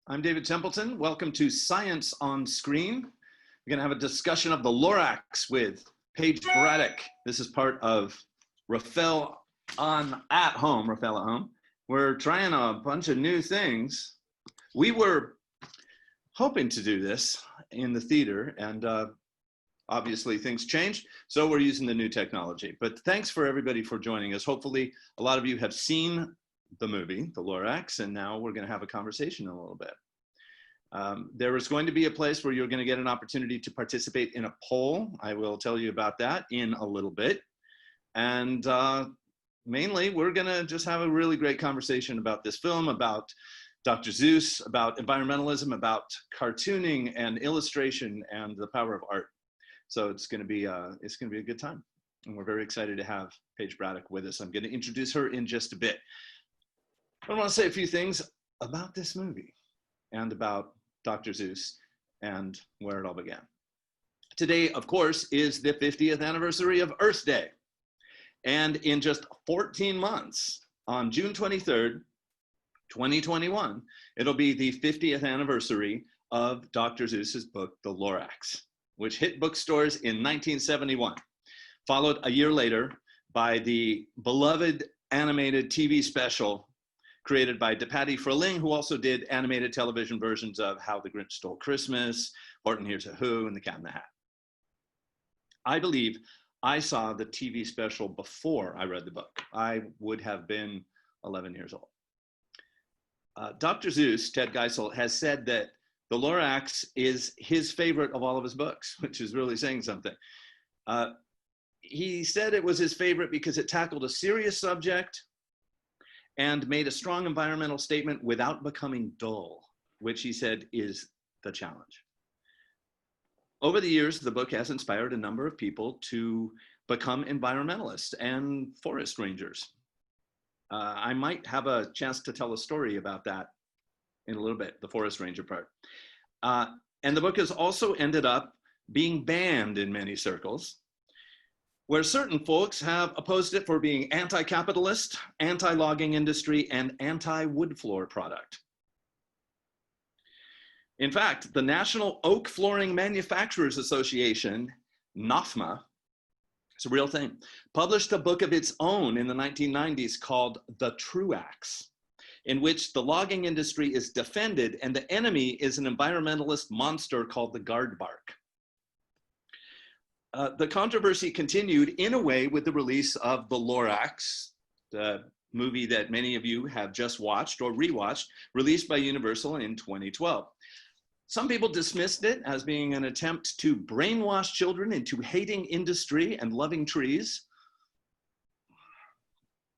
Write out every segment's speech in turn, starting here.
I'm David Templeton. Welcome to Science on Screen. We're going to have a discussion of the Lorax with Paige Braddock. This is part of Rafael at Home. We're trying a bunch of new things. We were hoping to do this in the theater, and obviously things changed, so we're using the new technology. But thanks for everybody for joining us. Hopefully a lot of you have seen the movie, The Lorax, and now we're going to have a conversation in a little bit. There is going to be a place where you're going to get an opportunity to participate in a poll. I will tell you about that in a little bit. And mainly, we're going to just have a really great conversation about this film, about Dr. Seuss, about environmentalism, about cartooning and illustration and the power of art. So it's going to be a good time. And we're very excited to have Paige Braddock with us. I'm going to introduce her in just a bit. I want to say a few things about this movie and about Dr. Seuss and where it all began. Today, of course, is the 50th anniversary of Earth Day. And in just 14 months, on June 23rd, 2021, it'll be the 50th anniversary of Dr. Seuss's book, The Lorax, which hit bookstores in 1971, followed a year later by the beloved animated TV special created by Patty Freleng, who also did animated television versions of How the Grinch Stole Christmas, Horton Hears a Who, and The Cat in the Hat. I believe I saw the TV special before I read the book. I would have been 11 years old. Dr. Seuss, Ted Geisel, has said that The Lorax is his favorite of all of his books, which is really saying something. He said it was his favorite because it tackled a serious subject and made a strong environmental statement without becoming dull, which he said is the challenge. Over the years, the book has inspired a number of people to become environmentalists and forest rangers. I might have a chance to tell a story about that in a little bit, the forest ranger part. And the book has also ended up being banned in many circles, where certain folks have opposed it for being anti-capitalist, anti-logging industry, and anti-wood floor product. In fact, the National Oak Flooring Manufacturers Association, NOFMA, it's a real thing, published a book of its own in the 1990s called The Truax, in which the logging industry is defended and the enemy is an environmentalist monster called the guard bark. The controversy continued in a way with the release of The Lorax, the movie that many of you have just watched or rewatched, released by Universal in 2012. Some people dismissed it as being an attempt to brainwash children into hating industry and loving trees.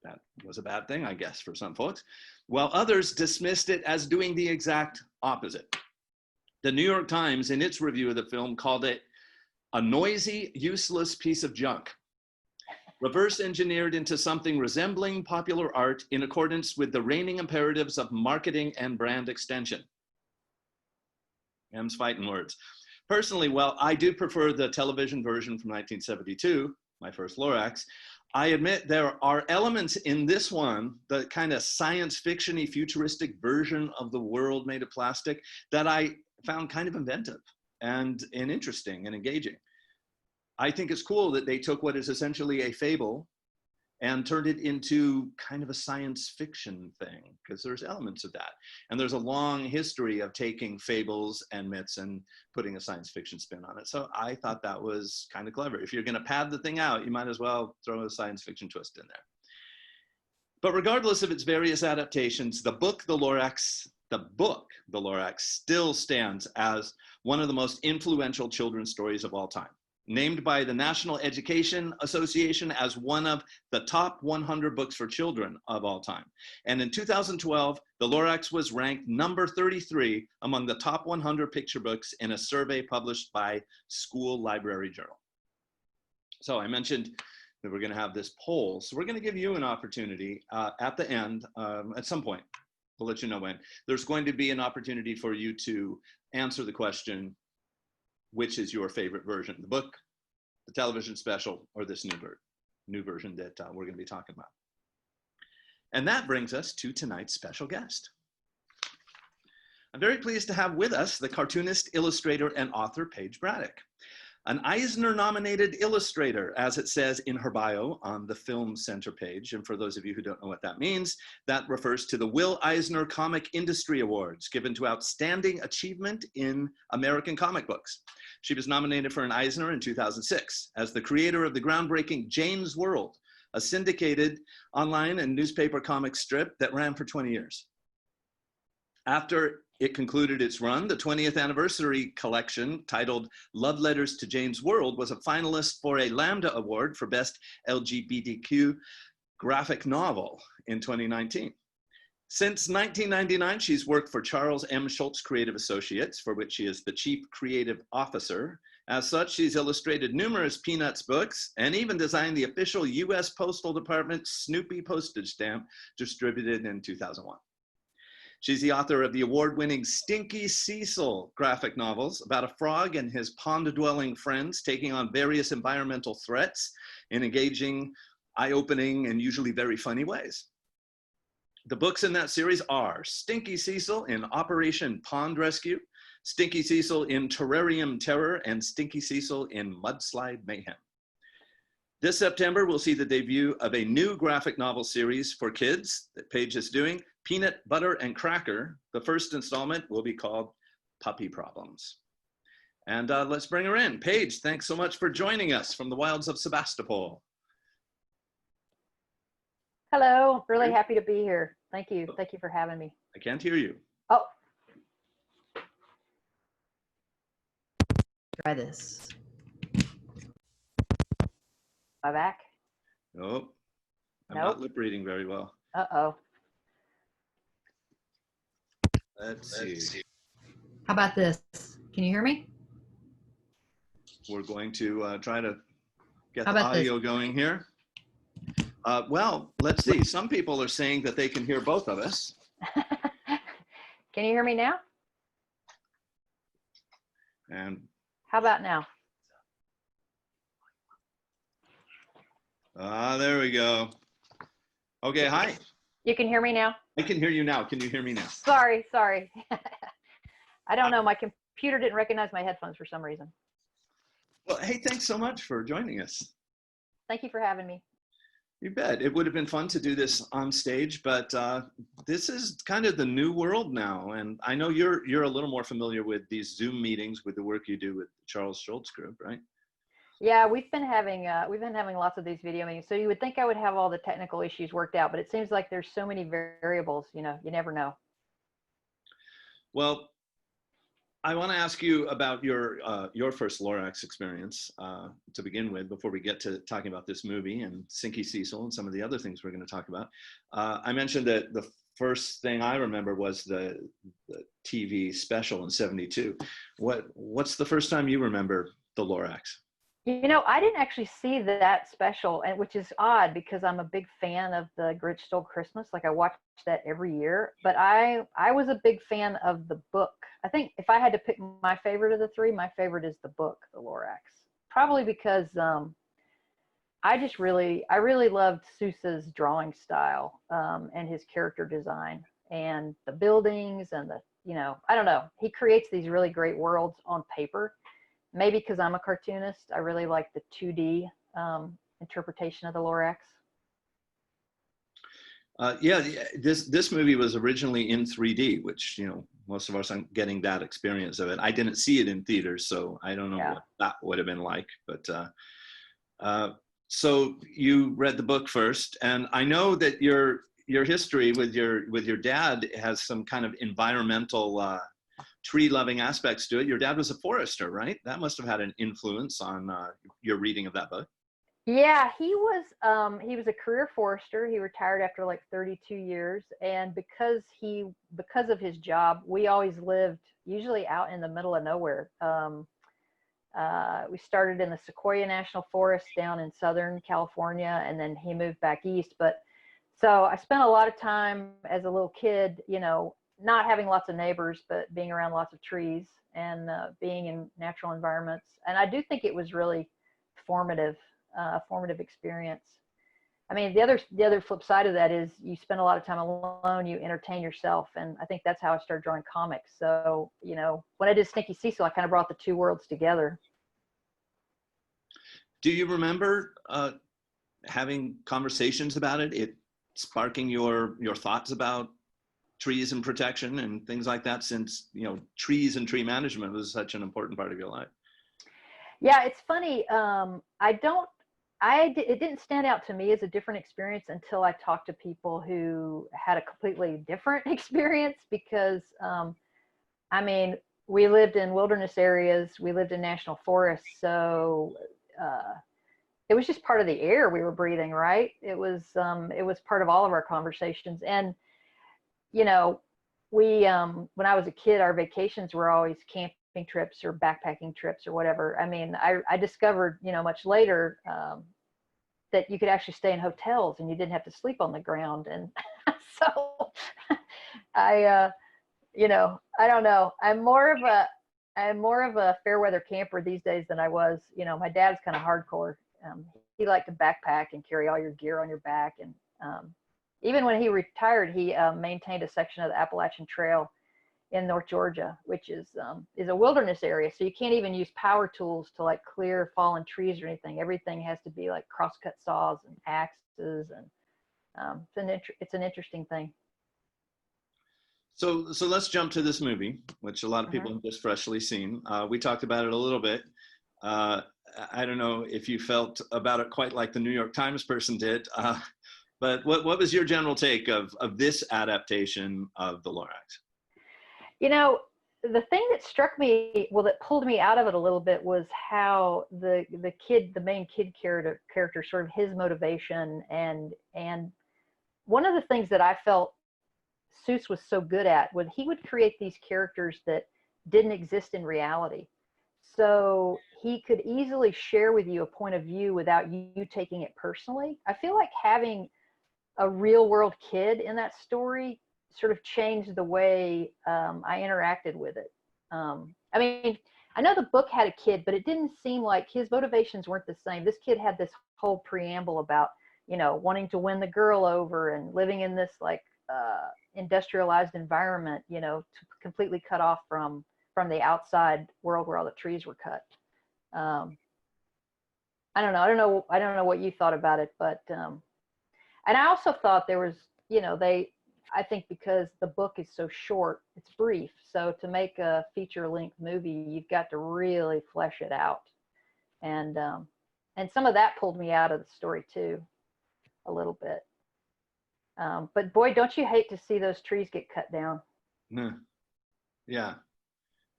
That was a bad thing, I guess, for some folks, while others dismissed it as doing the exact opposite. The New York Times, in its review of the film, called it a noisy, useless piece of junk, reverse engineered into something resembling popular art in accordance with the reigning imperatives of marketing and brand extension. M's fighting words. Personally, while I do prefer the television version from 1972, my first Lorax, I admit there are elements in this one, the kind of science fiction-y futuristic version of the world made of plastic, that I found kind of inventive and interesting and engaging. I think it's cool that they took what is essentially a fable and turned it into kind of a science fiction thing, because there's elements of that. And there's a long history of taking fables and myths and putting a science fiction spin on it. So I thought that was kind of clever. If you're gonna pad the thing out, you might as well throw a science fiction twist in there. But regardless of its various adaptations, the book, The Lorax, still stands as one of the most influential children's stories of all time, named by the National Education Association as one of the top 100 books for children of all time. And in 2012, The Lorax was ranked number 33 among the top 100 picture books in a survey published by School Library Journal. So I mentioned that we're gonna have this poll. So we're gonna give you an opportunity at the end, at some point, we'll let you know when. There's going to be an opportunity for you to answer the question, which is your favorite version, the book, the television special, or this new version that we're going to be talking about. And that brings us to tonight's special guest. I'm very pleased to have with us the cartoonist, illustrator, and author Paige Braddock. An Eisner-nominated illustrator, as it says in her bio on the Film Center page. And for those of you who don't know what that means, that refers to the Will Eisner Comic Industry Awards, given to outstanding achievement in American comic books. She was nominated for an Eisner in 2006 as the creator of the groundbreaking Jane's World, a syndicated online and newspaper comic strip that ran for 20 years. After it concluded its run, the 20th anniversary collection titled Love Letters to Jane's World was a finalist for a Lambda Award for Best LGBTQ Graphic Novel in 2019. Since 1999, she's worked for Charles M. Schulz Creative Associates, for which she is the Chief Creative Officer. As such, she's illustrated numerous Peanuts books and even designed the official US Postal Department Snoopy postage stamp distributed in 2001. She's the author of the award-winning Stinky Cecil graphic novels about a frog and his pond-dwelling friends taking on various environmental threats in engaging, eye-opening, and usually very funny ways. The books in that series are Stinky Cecil in Operation Pond Rescue, Stinky Cecil in Terrarium Terror, and Stinky Cecil in Mudslide Mayhem. This September, we'll see the debut of a new graphic novel series for kids that Paige is doing, Peanut, Butter, and Cracker. The first installment will be called Puppy Problems. And let's bring her in. Paige, thanks so much for joining us from the wilds of Sebastopol. Hello, really happy to be here. Thank you. Thank you for having me. I can't hear you. Oh. Try this. My back? Nope. I'm Nope. not lip reading very well. Uh-oh. Let's see. How about this? Can you hear me? We're going to try to get How the about this? audio going here. Well, let's see. Some people are saying that they can hear both of us. Can you hear me now? And How about now? there we go. Okay, hi. You can hear me now? I can hear you now. Can you hear me now? Sorry. I don't know. My computer didn't recognize my headphones for some reason. Well, hey, thanks so much for joining us. Thank you for having me. You bet. It would have been fun to do this on stage, but this is kind of the new world now. And I know you're a little more familiar with these Zoom meetings with the work you do with Charles Schulz Group, right? Yeah, we've been having lots of these video meetings. So you would think I would have all the technical issues worked out, but it seems like there's so many variables, you never know. Well, I want to ask you about your first Lorax experience to begin with, before we get to talking about this movie and Stinky Cecil and some of the other things we're going to talk about. I mentioned that the first thing I remember was the TV special in '72. What's the first time you remember the Lorax? I didn't actually see that special, and which is odd because I'm a big fan of the Grinch Stole Christmas. Like I watch that every year, but I was a big fan of the book. I think if I had to pick my favorite of the three, my favorite is the book, the Lorax. Probably because I really loved Sousa's drawing style and his character design and the buildings and I don't know. He creates these really great worlds on paper. Maybe because I'm a cartoonist, I really like the 2D interpretation of the Lorax. Yeah, this movie was originally in 3D, which most of us aren't getting that experience of it. I didn't see it in theaters, so I don't know what that would have been like. But so you read the book first, and I know that your history with your dad has some kind of environmental tree-loving aspects to it. Your dad was a forester, right? That must have had an influence on your reading of that book. Yeah, he was a career forester. He retired after like 32 years, and because of his job, we always lived usually out in the middle of nowhere. We started in the Sequoia National Forest down in Southern California, and then he moved back east. But so I spent a lot of time as a little kid, not having lots of neighbors, but being around lots of trees and being in natural environments. And I do think it was really formative experience. I mean, the other flip side of that is you spend a lot of time alone, you entertain yourself. And I think that's how I started drawing comics. So, you know, when I did Sneaky Cecil, I kind of brought the two worlds together. Do you remember having conversations about it? It sparking your thoughts about trees and protection and things like that, since, you know, trees and tree management was such an important part of your life. Yeah, it's funny. It didn't stand out to me as a different experience until I talked to people who had a completely different experience, because, I mean, we lived in wilderness areas, we lived in national forests. So, it was just part of the air we were breathing, right? It was part of all of our conversations. And, you know, when I was a kid, our vacations were always camping trips or backpacking trips or whatever. I mean, I discovered, you know, much later, that you could actually stay in hotels and you didn't have to sleep on the ground. And so you know, I don't know. I'm more of a fair weather camper these days than I was. You know, my dad's kind of hardcore. He liked to backpack and carry all your gear on your back. And even when he retired, he maintained a section of the Appalachian Trail in North Georgia, which is a wilderness area. So you can't even use power tools to like clear fallen trees or anything. Everything has to be like crosscut saws and axes, and it's an interesting thing. So let's jump to this movie, which a lot of people have just freshly seen. We talked about it a little bit. I don't know if you felt about it quite like the New York Times person did, but what was your general take of this adaptation of the Lorax? You know, the thing that struck me, well, that pulled me out of it a little bit, was how the main kid character, sort of his motivation, and one of the things that I felt Seuss was so good at was he would create these characters that didn't exist in reality. So he could easily share with you a point of view without you taking it personally. I feel like having a real world kid in that story sort of changed the way I interacted with it. I mean, I know the book had a kid, but it didn't seem like his motivations weren't the same. This kid had this whole preamble about, you know, wanting to win the girl over and living in this like industrialized environment, you know, completely cut off from the outside world where all the trees were cut. I don't know what you thought about it, but and I also thought there was, you know, I think because the book is so short, it's brief. So to make a feature-length movie, you've got to really flesh it out. And some of that pulled me out of the story too, a little bit. But boy, don't you hate to see those trees get cut down? Yeah,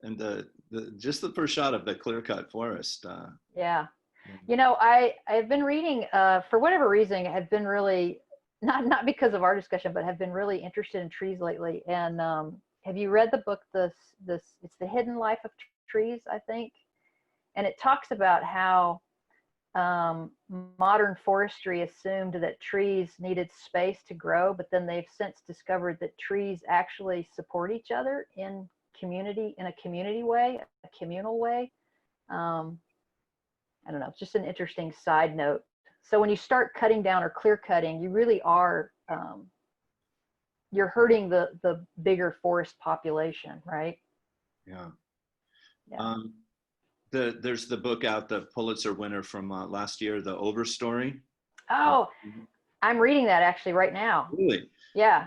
and just the first shot of the clear-cut forest. Yeah, you know, I've been reading, for whatever reason, I've been really, not because of our discussion, but have been really interested in trees lately. And have you read the book, it's The Hidden Life of Trees, I think? And it talks about how modern forestry assumed that trees needed space to grow, but then they've since discovered that trees actually support each other in a community way, a communal way. I don't know, it's just an interesting side note. So when you start cutting down or clear cutting, you really are, you're hurting the bigger forest population, right? Yeah. Yeah. There's the book out, the Pulitzer winner from last year, The Overstory. Oh, I'm reading that actually right now. Really? Yeah.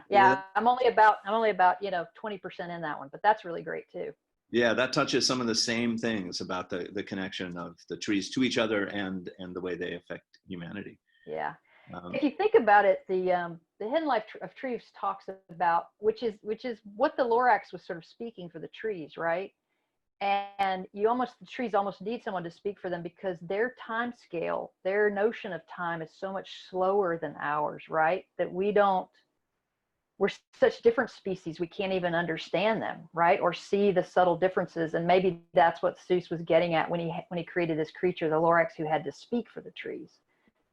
I'm only about 20% in that one, but that's really great too. Yeah, that touches some of the same things about the connection of the trees to each other and the way they affect humanity. Yeah. If you think about it, the Hidden Life of Trees talks about, which is what the Lorax was sort of speaking for the trees, right? And the trees almost need someone to speak for them, because their time scale, their notion of time is so much slower than ours, right? That we're such different species, we can't even understand them, right? Or see the subtle differences. And maybe that's what Seuss was getting at when he created this creature, the Lorax, who had to speak for the trees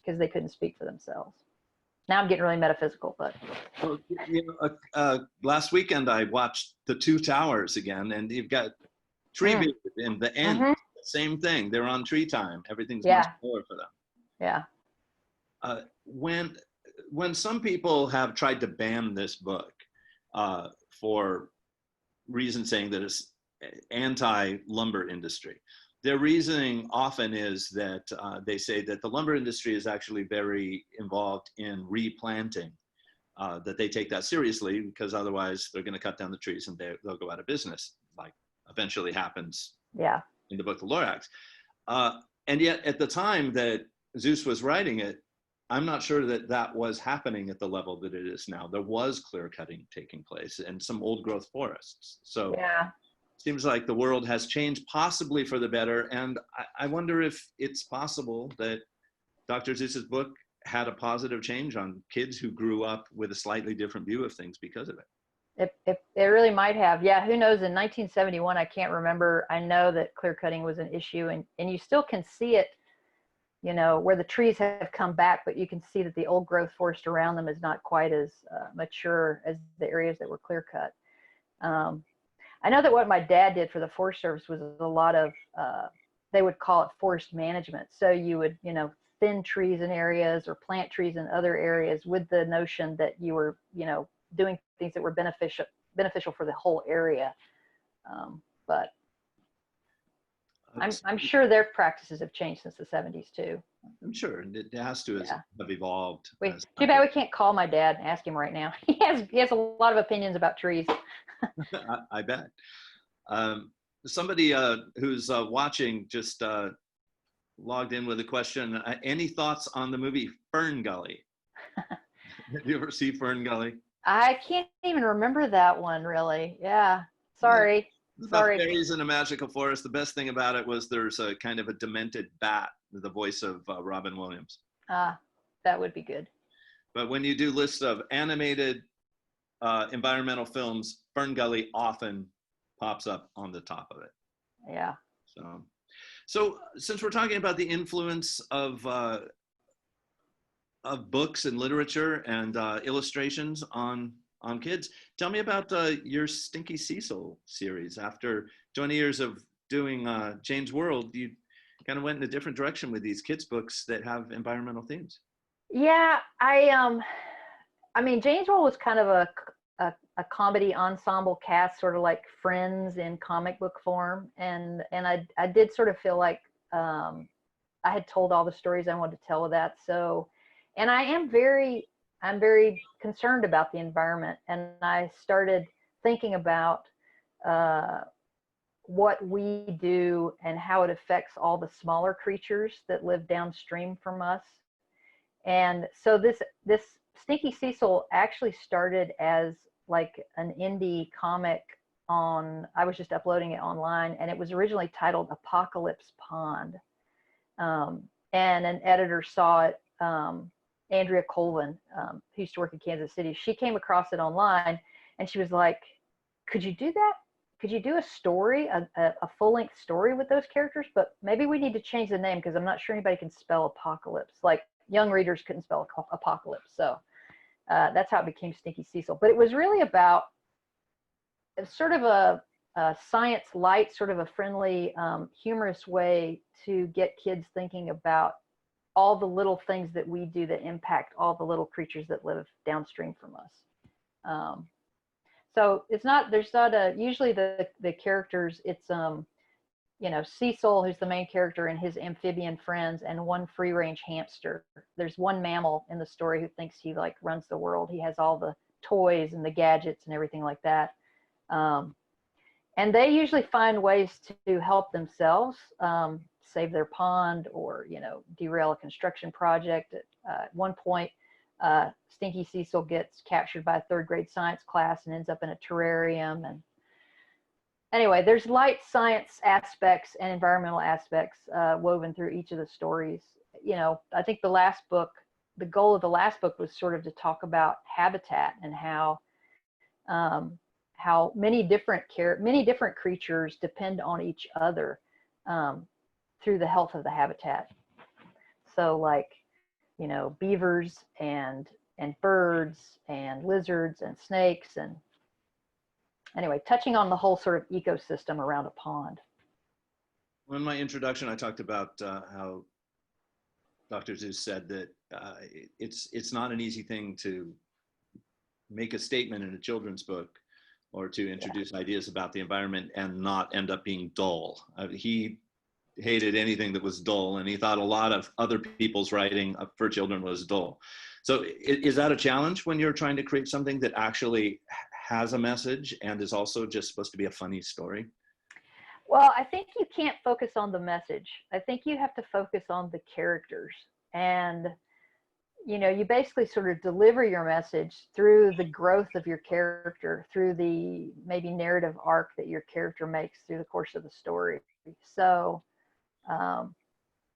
because they couldn't speak for themselves. Now I'm getting really metaphysical, but. Well, you know, last weekend I watched The Two Towers again, and you've got tree babies in the end. Same thing. They're on tree time. Everything's much slower for them. Yeah. When some people have tried to ban this book for reasons saying that it's anti-lumber industry, their reasoning often is that they say that the lumber industry is actually very involved in replanting, that they take that seriously because otherwise they're going to cut down the trees and they'll go out of business, like eventually happens in the book, The Lorax. And yet at the time that Zeus was writing it, I'm not sure that that was happening at the level that it is now. There was clear cutting taking place and some old growth forests. So it seems like the world has changed, possibly for the better. And I wonder if it's possible that Dr. Zeus's book had a positive change on kids who grew up with a slightly different view of things because of it. It really might have. Yeah, who knows? In 1971, I can't remember. I know that clear cutting was an issue, and you still can see it, you know, where the trees have come back, but you can see that the old growth forest around them is not quite as mature as the areas that were clear cut. I know that what my dad did for the Forest Service was a lot of, they would call it forest management. So you would, you know, thin trees in areas or plant trees in other areas with the notion that you were, you know, doing things that were beneficial for the whole area. But I'm sure their practices have changed since the 70s too. I'm sure it has to have evolved. Too bad we can't call my dad and ask him right now. He has a lot of opinions about trees. I bet. Somebody who's watching just logged in with a question. Any thoughts on the movie Fern Gully? Have you ever seen Fern Gully? I can't even remember that one really. Yeah, sorry. About fairies in a magical forest. The best thing about it was there's a kind of a demented bat with the voice of Robin Williams. That would be good. But when you do lists of animated environmental films, Fern Gully often pops up on the top of it. Yeah. So since we're talking about the influence of books and literature and illustrations on kids, tell me about your Stinky Cecil series. After 20 years of doing Jane's World, you kind of went in a different direction with these kids books that have environmental themes. Yeah, I mean, Jane's World was kind of a comedy ensemble cast, sort of like Friends in comic book form, and I did sort of feel like I had told all the stories I wanted to tell with that. So, and I'm very concerned about the environment, and I started thinking about what we do and how it affects all the smaller creatures that live downstream from us. And so this Stinky Cecil actually started as like an indie comic I was just uploading it online, and it was originally titled Apocalypse Pond. And an editor saw it, Andrea Colvin, who used to work in Kansas City. She came across it online, and she was like, could you do that? Could you do a story, a full-length story with those characters? But maybe we need to change the name because I'm not sure anybody can spell apocalypse. Like, young readers couldn't spell apocalypse. So that's how it became Stinky Cecil. But it was really about sort of a science light, sort of a friendly, humorous way to get kids thinking about all the little things that we do that impact all the little creatures that live downstream from us. So usually the characters, it's, you know, Cecil, who's the main character, and his amphibian friends, and one free range hamster. There's one mammal in the story who thinks he like runs the world. He has all the toys and the gadgets and everything like that. And they usually find ways to help themselves, save their pond, or, you know, derail a construction project. At one point, Stinky Cecil gets captured by a third grade science class and ends up in a terrarium. And anyway, there's light science aspects and environmental aspects woven through each of the stories. You know, I think the goal of the last book was sort of to talk about habitat and how many different creatures depend on each other through the health of the habitat. So, like, you know, beavers and birds and lizards and snakes, and anyway, touching on the whole sort of ecosystem around a pond. In my introduction, I talked about how Dr. Zeus said that it's not an easy thing to make a statement in a children's book or to introduce ideas about the environment and not end up being dull. He hated anything that was dull, and he thought a lot of other people's writing for children was dull. So is that a challenge when you're trying to create something that actually has a message and is also just supposed to be a funny story? Well, I think you can't focus on the message. I think you have to focus on the characters. And, you know, you basically sort of deliver your message through the growth of your character, through the maybe narrative arc that your character makes through the course of the story. So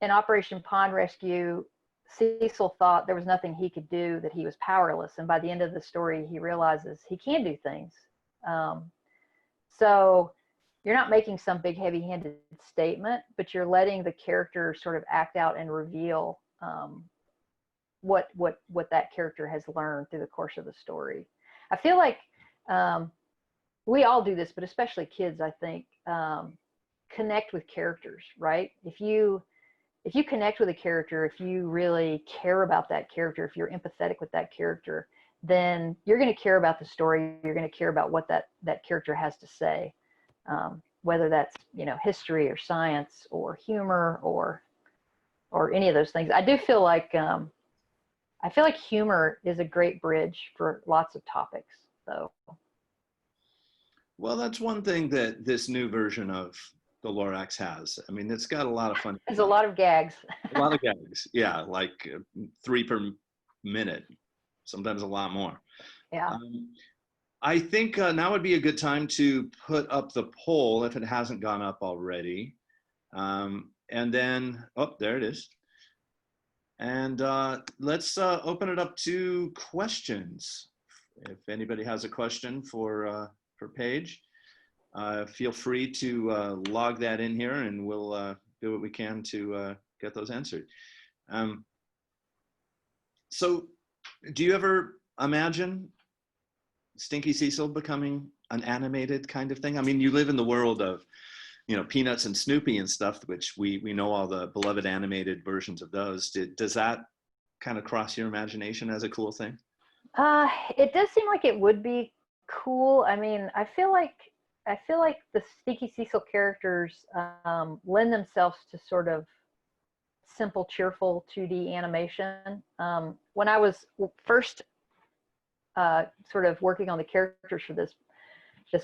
in Operation Pond Rescue, Cecil thought there was nothing he could do, that he was powerless. And by the end of the story, he realizes he can do things. So you're not making some big heavy-handed statement, but you're letting the character sort of act out and reveal what that character has learned through the course of the story. I feel like we all do this, but especially kids, I think, connect with characters, right? If you connect with a character, if you really care about that character, if you're empathetic with that character, then you're going to care about the story. You're going to care about what that character has to say, whether that's, you know, history or science or humor or any of those things. I do feel like humor is a great bridge for lots of topics. So, well, that's one thing that this new version of the Lorax has. I mean, it's got a lot of fun. There's a lot of gags. A lot of gags, yeah, like 3 per minute, sometimes a lot more. Yeah. I think now would be a good time to put up the poll if it hasn't gone up already. And then, oh, there it is. And let's open it up to questions. If anybody has a question for Paige, feel free to log that in here, and we'll do what we can to get those answered. So do you ever imagine Stinky Cecil becoming an animated kind of thing? I mean, you live in the world of, you know, Peanuts and Snoopy and stuff, which we know all the beloved animated versions of those. Does that kind of cross your imagination as a cool thing? It does seem like it would be cool. I mean, I feel like the Stinky Cecil characters lend themselves to sort of simple, cheerful 2D animation. When I was first sort of working on the characters for this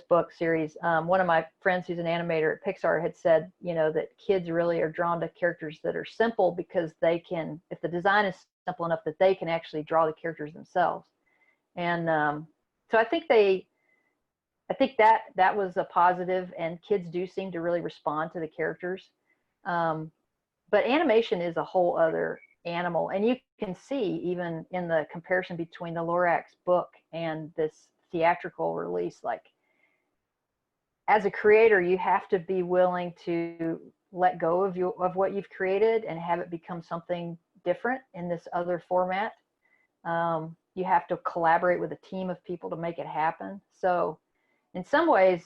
book series, one of my friends who's an animator at Pixar had said, you know, that kids really are drawn to characters that are simple because they can, if the design is simple enough, that they can actually draw the characters themselves. And so I think that was a positive, and kids do seem to really respond to the characters. But animation is a whole other animal, and you can see even in the comparison between the Lorax book and this theatrical release, like, as a creator, you have to be willing to let go of what you've created and have it become something different in this other format. You have to collaborate with a team of people to make it happen. So in some ways,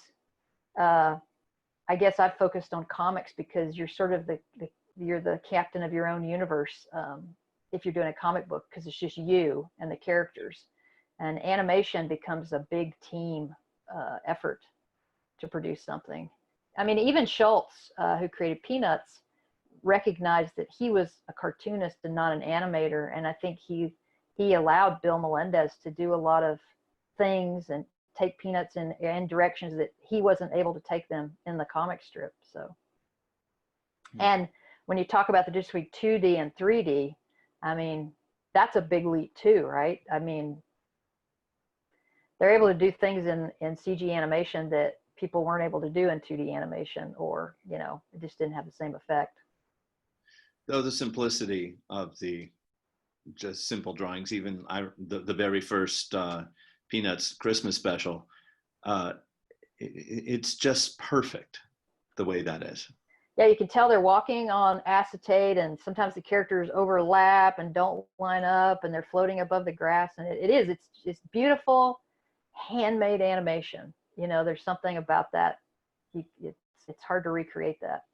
I guess I've focused on comics because you're sort of you're the captain of your own universe if you're doing a comic book, because it's just you and the characters. And animation becomes a big team effort to produce something. I mean, even Schultz, who created Peanuts, recognized that he was a cartoonist and not an animator. And I think he allowed Bill Melendez to do a lot of things and take Peanuts in directions that he wasn't able to take them in the comic strip. So, and when you talk about the difference between 2D and 3D, I mean, that's a big leap too, right? I mean, they're able to do things in CG animation that people weren't able to do in 2D animation, or, you know, it just didn't have the same effect. Though the simplicity of the just simple drawings, even the very first Peanuts Christmas special, it's just perfect the way that is. Yeah, you can tell they're walking on acetate, and sometimes the characters overlap and don't line up, and they're floating above the grass, and it's beautiful handmade animation. You know, there's something about that. It's hard to recreate that.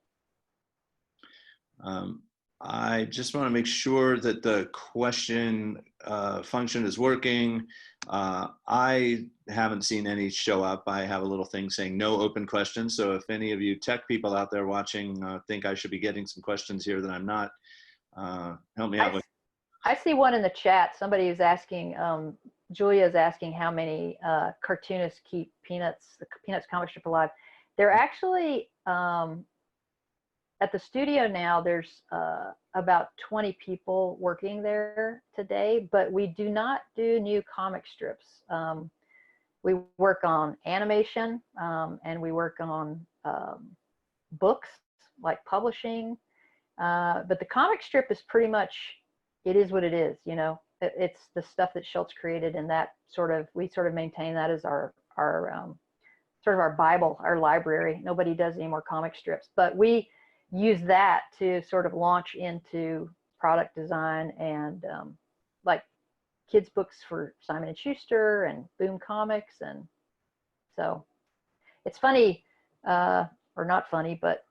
I just want to make sure that the question function is working. I haven't seen any show up. I have a little thing saying no open questions. So if any of you tech people out there watching think I should be getting some questions here that I'm not, help me out with. I see one in the chat. Somebody is asking, Julia is asking how many cartoonists keep Peanuts, the Peanuts comic strip alive. They're actually, at the studio now, there's about 20 people working there today, but we do not do new comic strips. We work on animation, and we work on books, like publishing. But the comic strip is pretty much, it is what it is, you know. It's the stuff that Schultz created, and that we sort of maintain that as our sort of our Bible, our library. Nobody does any more comic strips, but we use that to sort of launch into product design and like kids books for Simon and Schuster and Boom Comics. And so it's funny, or not funny, but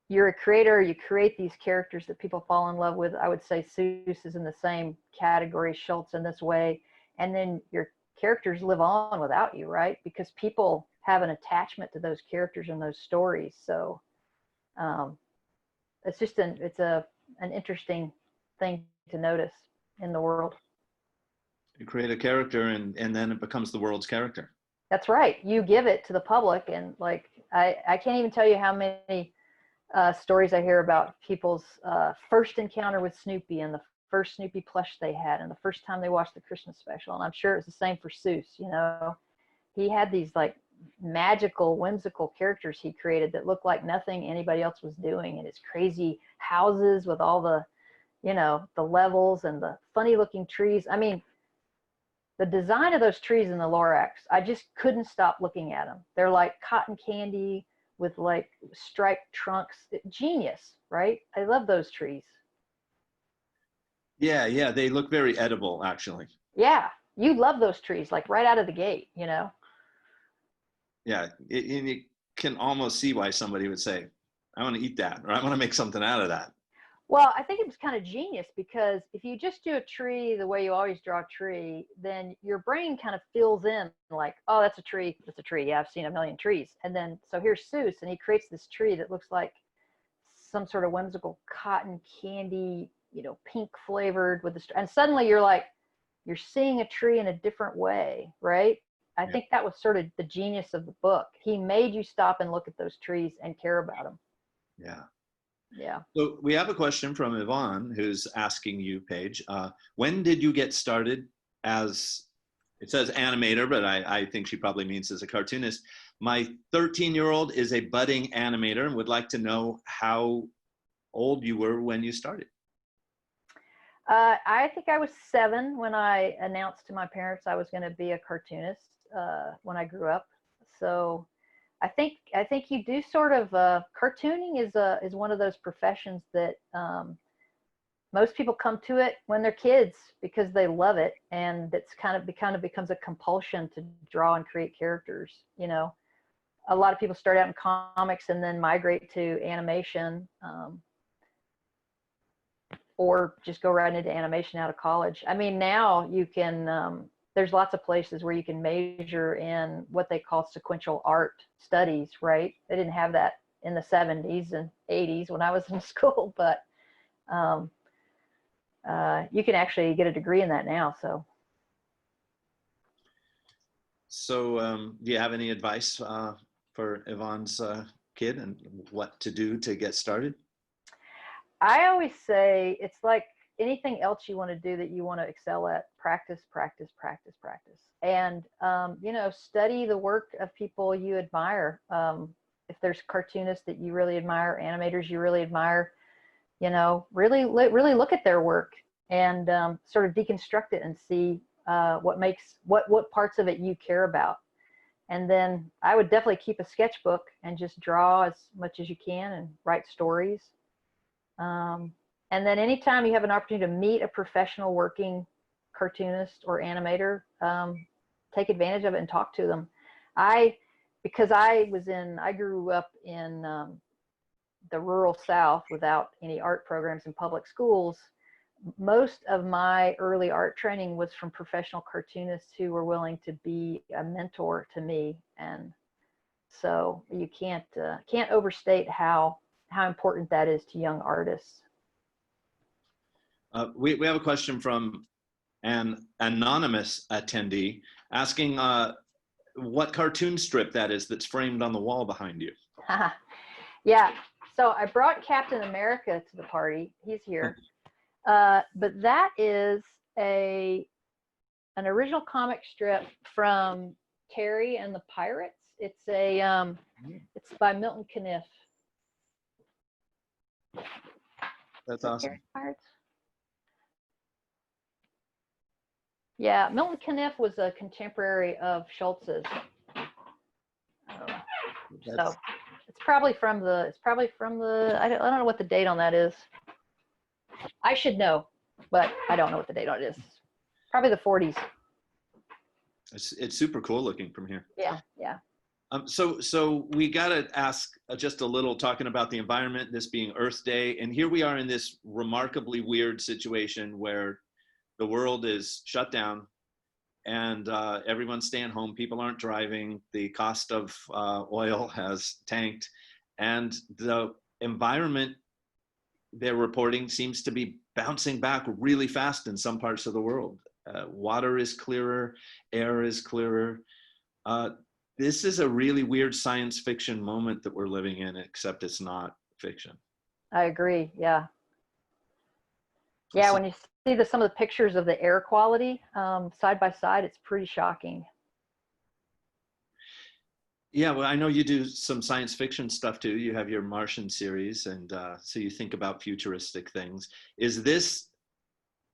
you're a creator, you create these characters that people fall in love with. I would say Seuss is in the same category, Schultz in this way, and then your characters live on without you, right? Because people have an attachment to those characters and those stories. So it's just an interesting thing to notice in the world. You create a character and then it becomes the world's character. That's right. You give it to the public, and like I can't even tell you how many stories I hear about people's first encounter with Snoopy and the first Snoopy plush they had and the first time they watched the Christmas special. And I'm sure it's the same for Seuss. You know, he had these like magical, whimsical characters he created that looked like nothing anybody else was doing, and his crazy houses with all the, you know, the levels and the funny looking trees. I mean, the design of those trees in the Lorax, I just couldn't stop looking at them. They're like cotton candy with like striped trunks. Genius, right? I love those trees. Yeah, they look very edible, actually. Yeah, you love those trees, like right out of the gate, you know? Yeah, and you can almost see why somebody would say, I want to eat that, or I want to make something out of that. Well, I think it was kind of genius, because if you just do a tree the way you always draw a tree, then your brain kind of fills in like, oh, that's a tree. That's a tree. Yeah, I've seen a million trees. And then, so here's Seuss, and he creates this tree that looks like some sort of whimsical cotton candy, you know, pink flavored with the, and suddenly you're like, you're seeing a tree in a different way, right? I think that was sort of the genius of the book. He made you stop and look at those trees and care about them. Yeah. Yeah. So we have a question from Yvonne who's asking you, Paige, when did you get started as, it says animator, but I think she probably means as a cartoonist. My 13-year-old is a budding animator and would like to know how old you were when you started. I think I was 7 when I announced to my parents I was going to be a cartoonist when I grew up. So I think you do sort of cartooning is one of those professions that most people come to it when they're kids because they love it, and it's kind of becomes a compulsion to draw and create characters. You know, a lot of people start out in comics and then migrate to animation, or just go right into animation out of college. I mean, now you can. There's lots of places where you can major in what they call sequential art studies, right? They didn't have that in the 70s and 80s when I was in school, but you can actually get a degree in that now. So do you have any advice for Yvonne's kid and what to do to get started? I always say it's like anything else you want to do that you want to excel at: practice, practice, practice, practice. And, you know, study the work of people you admire. If there's cartoonists that you really admire, animators you really admire, you know, really look at their work and sort of deconstruct it and see what parts of it you care about. And then I would definitely keep a sketchbook and just draw as much as you can and write stories. And then anytime you have an opportunity to meet a professional working cartoonist or animator, take advantage of it and talk to them. Because I grew up in the rural South without any art programs in public schools, most of my early art training was from professional cartoonists who were willing to be a mentor to me. And so you can't overstate how important that is to young artists. We have a question from an anonymous attendee asking what cartoon strip that is that's framed on the wall behind you. Yeah, so I brought Captain America to the party. He's here. But that is an original comic strip from Terry and the Pirates. It's it's by Milton Caniff. That's awesome. Terry Pirates? Yeah, Milton Caniff was a contemporary of Schultz's. So it's probably from the I don't know what the date on that is. I should know, but I don't know what the date on it is. Probably the 40s. It's super cool looking from here. Yeah, yeah. So we got to ask just a little, talking about the environment, this being Earth Day, and here we are in this remarkably weird situation where the world is shut down and everyone's staying home. People aren't driving. The cost of oil has tanked, and the environment, they're reporting, seems to be bouncing back really fast in some parts of the world. Water is clearer, air is clearer. This is a really weird science fiction moment that we're living in, except it's not fiction. I agree. Yeah. Yeah, when you see some of the pictures of the air quality side by side, it's pretty shocking. Yeah, well, I know you do some science fiction stuff too. You have your Martian series, and so you think about futuristic things. Is this,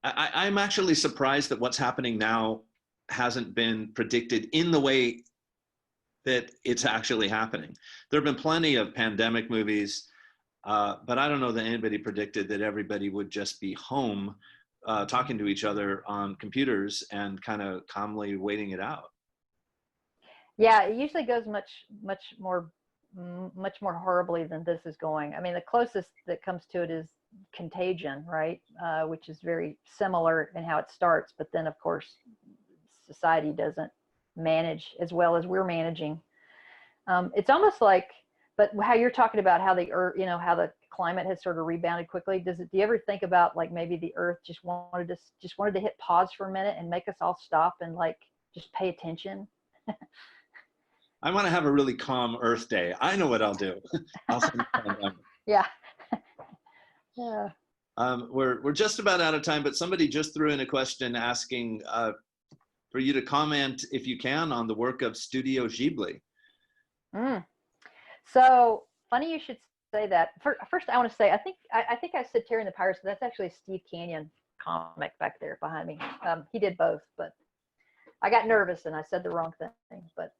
I'm actually surprised that what's happening now hasn't been predicted in the way that it's actually happening. There have been plenty of pandemic movies, but I don't know that anybody predicted that everybody would just be home talking to each other on computers and kind of calmly waiting it out. Yeah, it usually goes much more horribly than this is going. I mean, the closest that comes to it is Contagion, right? Which is very similar in how it starts, but then of course society doesn't manage as well as we're managing. It's almost like, but how you're talking about how the earth, how the climate has sort of rebounded quickly. Do you ever think about like maybe the earth just wanted to hit pause for a minute and make us all stop and like just pay attention? I want to have a really calm Earth Day. I know what I'll do. I'll send Yeah. Yeah. We're just about out of time, but somebody just threw in a question asking for you to comment, if you can, on the work of Studio Ghibli. So funny you should say that. First, I want to say I think I said Terry and the Pirates, but that's actually a Steve Canyon comic back there behind me. He did both, but I got nervous and I said the wrong thing. But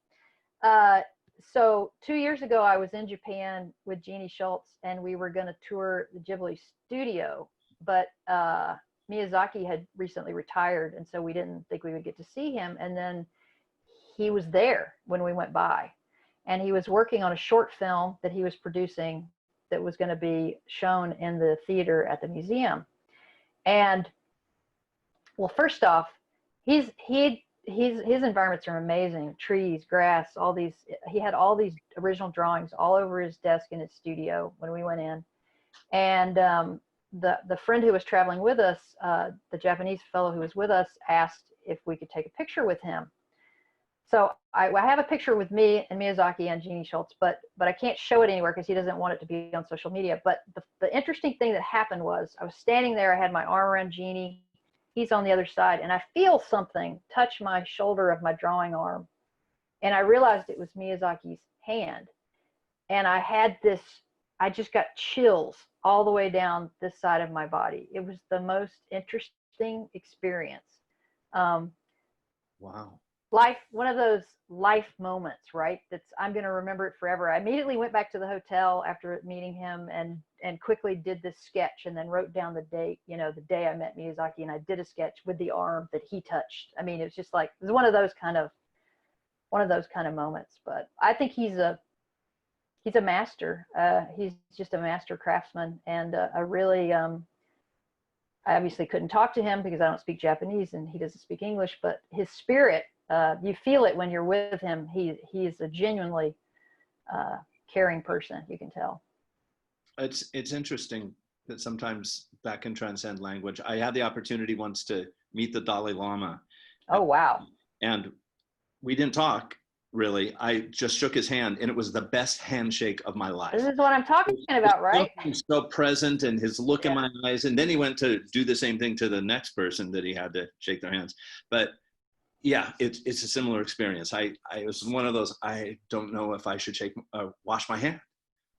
so 2 years ago, I was in Japan with Jeannie Schultz, and we were going to tour the Ghibli studio, but Miyazaki had recently retired, and so we didn't think we would get to see him. And then he was there when we went by, and he was working on a short film that he was producing that was going to be shown in the theater at the museum. And well, first off, his environments are amazing. Trees, grass, all these. He had all these original drawings all over his desk in his studio when we went in. And the friend who was traveling with us, the Japanese fellow who was with us, asked if we could take a picture with him. So I have a picture with me and Miyazaki and Jeannie Schultz, but I can't show it anywhere because he doesn't want it to be on social media. But the interesting thing that happened was I was standing there. I had my arm around Jeannie. He's on the other side, and I feel something touch my shoulder of my drawing arm, and I realized it was Miyazaki's hand. And I just got chills all the way down this side of my body. It was the most interesting experience. Wow. One of those life moments, right? I'm going to remember it forever. I immediately went back to the hotel after meeting him and quickly did this sketch and then wrote down the date, the day I met Miyazaki, and I did a sketch with the arm that he touched. I mean, it was just like, it was one of those kind of moments. But I think he's a he's a master. He's just a master craftsman, and a really, I obviously couldn't talk to him because I don't speak Japanese and he doesn't speak English, but his spirit, you feel it when you're with him. He is a genuinely caring person, you can tell. It's interesting that sometimes that can transcend language. I had the opportunity once to meet the Dalai Lama. Oh, wow. And we didn't talk, really. I just shook his hand, and it was the best handshake of my life. This is what I'm talking about, right? He was so present, and his look in my eyes. And then he went to do the same thing to the next person that he had to shake their hands. But yeah, it's a similar experience. I was one of those, I don't know if I should wash my hand.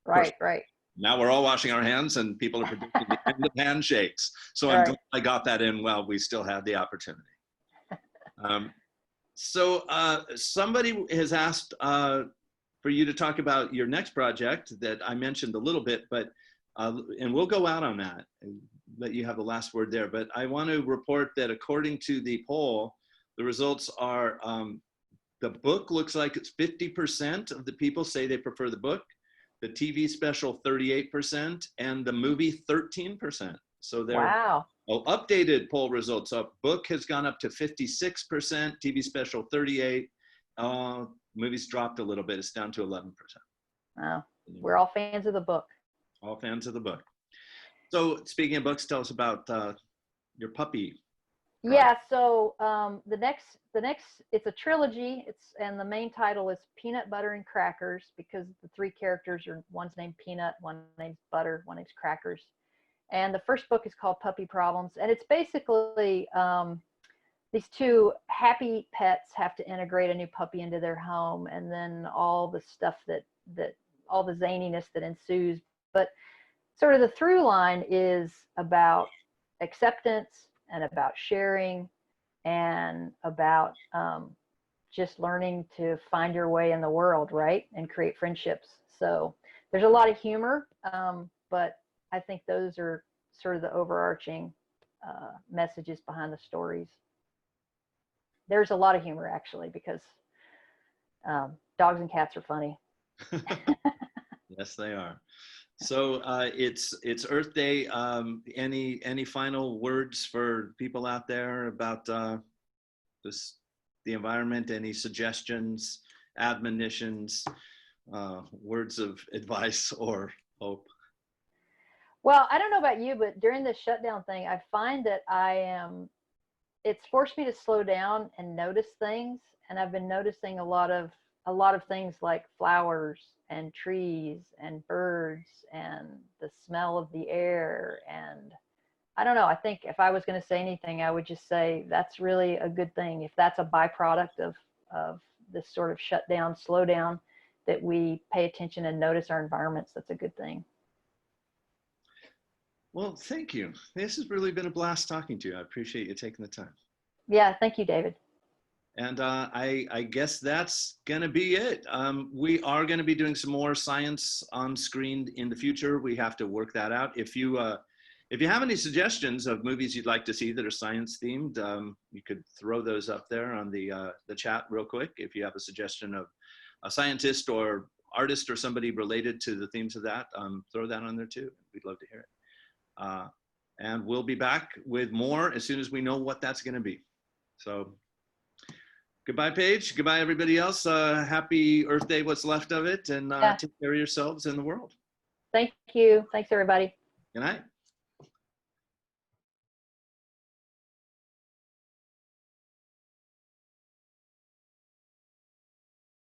Right, right. Now we're all washing our hands, and people are predicting the end of handshakes. So I'm glad I got that in while we still had the opportunity. So somebody has asked for you to talk about your next project that I mentioned a little bit, but and we'll go out on that and let you have the last word there. But I want to report that according to the poll, the results are the book looks like it's 50% of the people say they prefer the book, the TV special 38%, and the movie 13%. So they're updated poll results up. Book has gone up to 56%, TV special 38%. Movies dropped a little bit. It's down to 11%. Wow. We're all fans of the book. All fans of the book. So speaking of books, tell us about your puppy project. Yeah, so the next it's a trilogy. And the main title is Peanut Butter and Crackers, because the three characters are, one's named Peanut, one named Butter, one named Crackers. And the first book is called Puppy Problems, and it's basically these two happy pets have to integrate a new puppy into their home, and then all the stuff that all the zaniness that ensues. But sort of the through line is about acceptance and about sharing and about just learning to find your way in the world, right? And create friendships. So there's a lot of humor, but I think those are sort of the overarching messages behind the stories. There's a lot of humor, actually, because dogs and cats are funny. Yes, they are. So it's Earth Day. Any final words for people out there about the environment? Any suggestions, admonitions, words of advice or hope? Well, I don't know about you, but during this shutdown thing, I find that it's forced me to slow down and notice things. And I've been noticing a lot of things like flowers and trees and birds and the smell of the air. And I don't know, I think if I was going to say anything, I would just say that's really a good thing. If that's a byproduct of this sort of shutdown, slow down, that we pay attention and notice our environments, that's a good thing. Well, thank you. This has really been a blast talking to you. I appreciate you taking the time. Yeah, thank you, David. And I guess that's going to be it. We are going to be doing some more science on screen in the future. We have to work that out. If you have any suggestions of movies you'd like to see that are science themed, you could throw those up there on the chat real quick. If you have a suggestion of a scientist or artist or somebody related to the themes of that, throw that on there too. We'd love to hear it. And we'll be back with more as soon as we know what that's going to be. So goodbye, Paige. Goodbye, everybody else. Happy Earth Day, what's left of it, and take care of yourselves and the world. Thank you. Thanks, everybody. Good night.